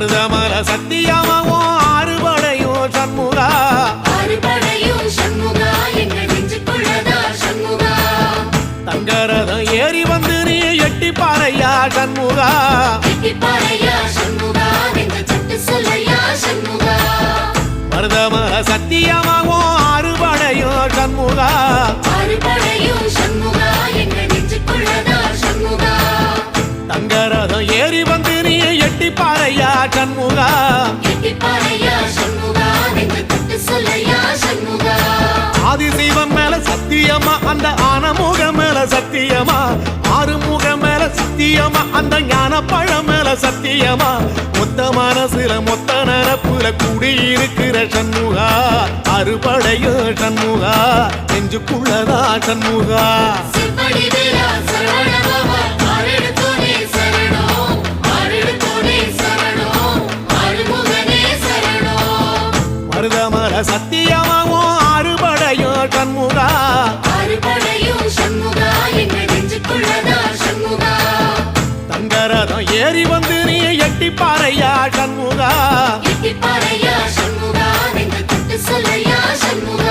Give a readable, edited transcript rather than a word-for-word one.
மருதமல சத்தியமாவும் ஆறுபடையும் சண்முகா ஆறுபடையும் சண்முகா எங்க நெஞ்சுக்குள்ளதா சண்முகா தங்கரதம் ஏறி வந்து நீ எட்டி பாறையா சண்முகா எட்டி பாறையா சண்முகா எங்க சட்டு சொல்லையா சண்முகா மருதமல சத்தியமாவும் ஆறுபடையும் சண்முகா ஆறுபடையும் சண்முகா எங்க நெஞ்சுக்குள்ளதா சண்முகா தங்கரதம் ஏறி வந்து நீ எட்டி பாறையா சண்முகா எட்டி பாறையா சண்முகா எங்க சட்டு சொல்லையா சண்முகா ஆதிசைவம் மேல சத்தியமா அந்த ஆனமுக மேல சத்தியமா ஆறுமுக மேல சத்தியமா அந்த ஞான பழம் மேல சத்தியமா மொத்த மனசுல மொத்த நரப்புல குடியிருக்கிற சண்முகா அறுபடையோ சண்முகா நெஞ்சுக்குள்ளதா சண்முகா சிவடி வேலா சரவணபவா ஆரெடுத்தோனே சரணம் ஆரெடுத்தோனே சரணம் ஆறுமுகனே சரணம் மருதமல சத்தியமாவும் அறுபடையோ சண்முகா ஆறுபடையும் சண்முகா எங்க நெஞ்சுக்குள்ளதா சண்முகா தங்கரதம் ஏறி வந்து நீ எட்டி பாறையா சண்முகா எட்டி பாறையா சண்முகா எங்க தட்டு சொல்லையா சண்முகா